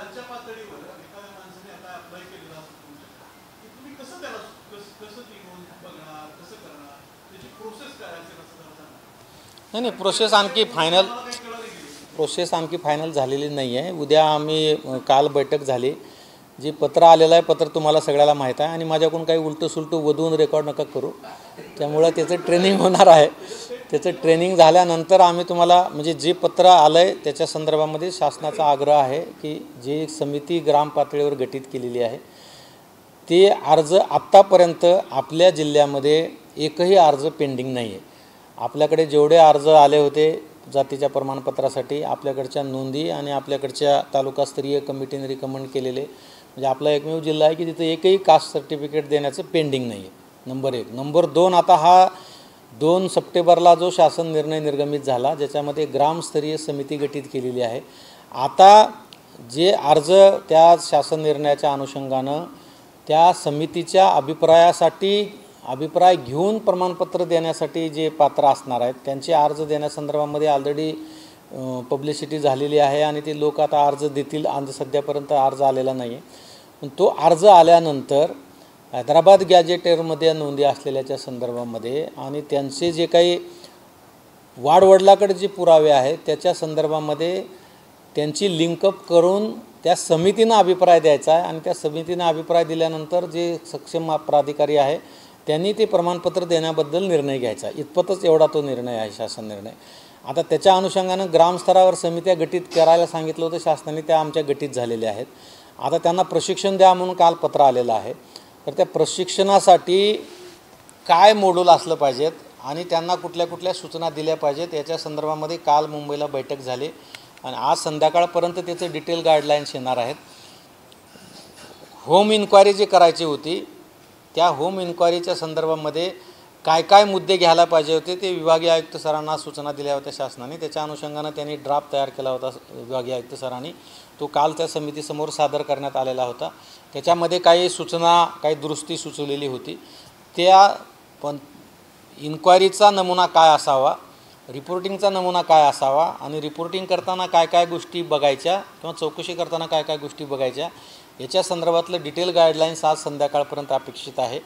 खालच्या पातळीवर एखाद्या माणसाने आता अप्लाय केलेला असतो की तुम्ही कसं त्याला कसं ती नोंद बघणार, कसं करणार, त्याची प्रोसेस काय असेल असं जरा सांगा. नाही, प्रोसेस आणखी फायनल झालेली नाही आहे. उद्या आम्ही काल बैठक झाली, जी पत्र आलेलं आहे पत्र तुम्हाला सगळ्याला माहीत आहे आणि माझ्याकडून काही उलटं सुलटं वधवून रेकॉर्ड नका करू. त्यामुळं त्याचं ट्रेनिंग होणार आहे. त्याचं ट्रेनिंग झाल्यानंतर आम्ही तुम्हाला म्हणजे जे पत्र आलं आहे त्याच्या संदर्भामध्ये शासनाचा आग्रह आहे की जी समिती ग्राम पातळीवर गठीत केलेली आहे ते अर्ज आत्तापर्यंत आपल्या जिल्ह्यामध्ये एकही अर्ज पेंडिंग नाही आहे. आपल्याकडे जेवढे अर्ज आले होते जातीच्या प्रमाणपत्रासाठी आपल्याकडच्या नोंदी आणि आपल्याकडच्या तालुकास्तरीय कमिटीने रिकमेंड केलेले म्हणजे आपला एकमेव जिल्हा आहे की तिथं एकही कास्ट सर्टिफिकेट देण्याचं पेंडिंग नाही आहे. नंबर 1. नंबर 2, आता हा 2 सप्टेंबरला जो शासन निर्णय निर्गमित झाला ज्याच्यामध्ये ग्रामस्तरीय समिती गठीत केलेली आहे. आता जे अर्ज त्या शासन निर्णयाच्या अनुषंगानं त्या समितीच्या अभिप्राय घेऊन प्रमाणपत्र देण्यासाठी जे पात्र असणार आहेत त्यांचे अर्ज देण्यासंदर्भामध्ये ऑलरेडी पब्लिसिटी झालेली आहे आणि ते लोक आता अर्ज देतील. आणि सध्यापर्यंत अर्ज आलेला नाही आहे. पण तो अर्ज आल्यानंतर हैदराबाद गॅजेटेअरमध्ये नोंदी असलेल्याच्या संदर्भामध्ये आणि त्यांचे जे काही वाडवडिलाकडे जे पुरावे आहेत त्याच्या संदर्भामध्ये त्यांची लिंकअप करून त्या समितीनं अभिप्राय द्यायचा आहे आणि त्या समितीनं अभिप्राय दिल्यानंतर जे सक्षम प्राधिकारी आहे त्यांनी ते प्रमाणपत्र देण्याबद्दल निर्णय घ्यायचा. इतपतच एवढा तो निर्णय आहे, शासन निर्णय. आता त्याच्या अनुषंगानं ग्रामस्तरावर समित्या गठीत करायला सांगितलं होतं शासनाने, त्या आमच्या गठीत झालेल्या आहेत. आता त्यांना प्रशिक्षण द्या म्हणून काल पत्र आलेलं आहे. तर त्या प्रशिक्षणासाठी काय मॉड्यूल असलं पाहिजेत आणि त्यांना कुठल्या कुठल्या सूचना दिल्या पाहिजेत याच्या संदर्भामध्ये काल मुंबईला बैठक झाली आणि आज संध्याकाळपर्यंत त्याचे डिटेल गाईडलाईन्स येणार आहेत. होम इन्क्वायरी जी करायची होती त्या होम इन्क्वायरीच्या संदर्भामध्ये काय काय मुद्दे घ्यायला पाहिजे होते ते विभागीय आयुक्त सरांना सूचना दिल्या होत्या शासनाने. त्याच्या अनुषंगानं त्यांनी ड्राफ्ट तयार केला होता विभागीय आयुक्त सरांनी. तो काल त्या समितीसमोर सादर करण्यात आलेला होता. त्याच्यामध्ये काही सूचना काही दुरुस्ती सुचवलेली होती. त्या पण इन्क्वायरीचा नमुना काय असावा, रिपोर्टिंगचा नमुना काय असावा आणि रिपोर्टिंग करताना काय काय गोष्टी बघायच्या किंवा चौकशी करताना काय काय गोष्टी बघायच्या याच्या संदर्भातलं डिटेल गाईडलाईन्स आज संध्याकाळपर्यंत अपेक्षित आहे.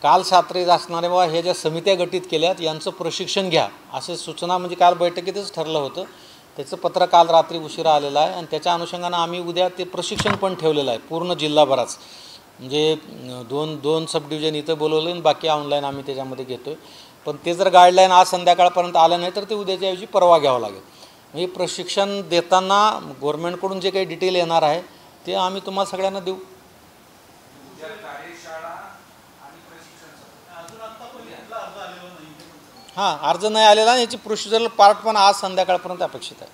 काल छात्रीत असणारे बाबा हे ज्या समित्या गठीत केल्यात यांचं प्रशिक्षण घ्या असे सूचना म्हणजे काल बैठकीतच ठरलं होतं. त्याचं पत्र काल रात्री उशिरा आलेलं आहे आणि त्याच्या अनुषंगानं आम्ही उद्या ते प्रशिक्षण पण ठेवलेलं आहे पूर्ण जिल्हाभराच. म्हणजे दोन सब डिव्हिजन इथं बोलवलं आणि बाकी ऑनलाईन आम्ही त्याच्यामध्ये घेतो आहे. पण ते जर गाईडलाईन आज संध्याकाळपर्यंत आलं नाही तर ते उद्याच्या ऐवजी परवा घ्यावं लागेल. म्हणजे प्रशिक्षण देताना गव्हर्नमेंटकडून जे काही डिटेल येणार आहे ते आम्ही तुम्हाला सगळ्यांना देऊ. हां, अर्ज नाही आलेला याची प्रोसिजरल पार्ट पण आज संध्याकाळपर्यंत अपेक्षित आहे.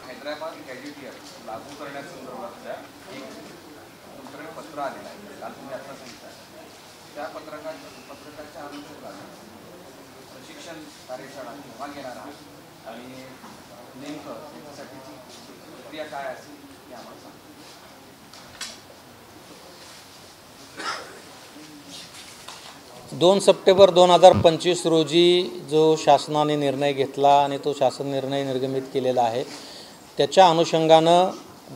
हैदराबाद गॅजेटियर लागू करण्यासंदर्भातल्या एक पत्र आलेलं आहे, काल तुम्ही आता सांगितलं. त्या पत्रकाच्या अनुषंगाने प्रशिक्षण कार्यशाळा केव्हा घेणार आहात आणि नेमकं त्याच्यासाठीची प्रक्रिया काय असेल हे आम्हाला सांगा. 2 सप्टेंबर 2025 रोजी जो शासनाने निर्णय घेतला आणि तो शासन निर्णय निर्गमित केलेला आहे त्याच्या अनुषंगानं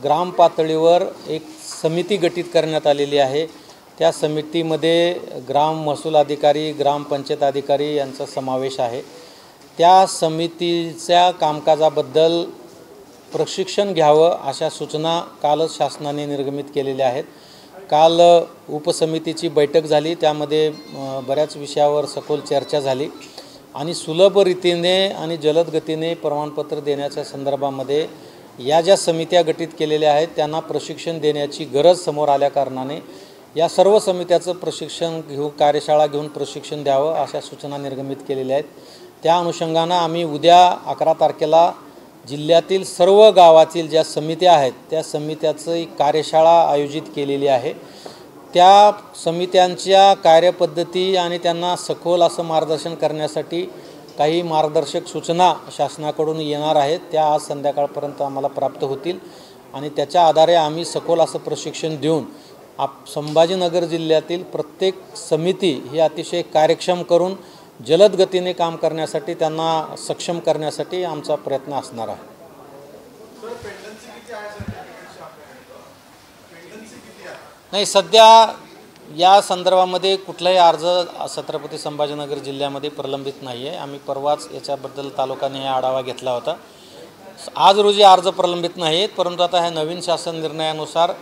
ग्राम पातळीवर एक समिती गठीत करण्यात आलेली आहे. त्या समितीमध्ये ग्राम महसूल अधिकारी, ग्रामपंचायत अधिकारी यांचा समावेश आहे. त्या समितीच्या कामकाजाबद्दल प्रशिक्षण घ्यावं अशा सूचना कालच शासनाने निर्गमित केलेल्या आहेत. काल उपसमितीची बैठक झाली, त्यामध्ये बऱ्याच विषयावर सखोल चर्चा झाली आणि सुलभ रीतीने आणि जलद गतीने प्रमाणपत्र देण्याच्या संदर्भामध्ये या ज्या समित्या गठीत केलेल्या आहेत त्यांना प्रशिक्षण देण्याची गरज समोर आल्याकारणाने या सर्व समित्याचं प्रशिक्षण कार्यशाळा घेऊन प्रशिक्षण द्यावं अशा सूचना निर्गमित केलेल्या आहेत. त्या अनुषंगानं आम्ही उद्या 11 तारखेला जिल्ह्यातील सर्व गावातील ज्या समित्या आहेत त्या समित्याचं एक कार्यशाळा आयोजित केलेली आहे. त्या समित्यांच्या कार्यपद्धती आणि त्यांना सखोल असं मार्गदर्शन करण्यासाठी काही मार्गदर्शक सूचना शासनाकडून येणार आहेत. त्या आज संध्याकाळपर्यंत आम्हाला प्राप्त होतील आणि त्याच्या आधारे आम्ही सखोल असं प्रशिक्षण देऊन संभाजीनगर जिल्ह्यातील प्रत्येक समिती ही अतिशय कार्यक्षम करून जलद गतीने काम करण्यासाठी त्यांना सक्षम करण्यासाठी आमचा प्रयत्न असणार आहे. सर पेंडन्सी किती आहे सर्टिफिकेटची आपल्याकडे? पेंडन्सी किती आहे? नाही, सध्या या संदर्भामध्ये कुठलाही अर्ज छत्रपती संभाजीनगर जिल्ह्यामध्ये प्रलंबित नाही आहे. आम्ही परवाच याच्याबद्दल तालुक्याने आढावा घेतला होता. आज रोजी अर्ज प्रलंबित नाही आहेत, परंतु आता ह्या नवीन शासन निर्णयानुसार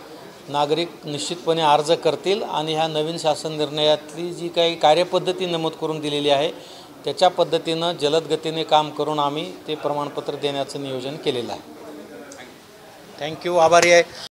नागरिक निश्चितपणे अर्ज करतील आणि ह्या नवीन शासन निर्णयातली जी काही कार्यपद्धती नमूद करून दिलेली आहे त्याच्या पद्धतीनं जलद गतीने काम करून आम्ही ते प्रमाणपत्र देण्याचं नियोजन केलेलं आहे. थँक्यू, आभारी आहे.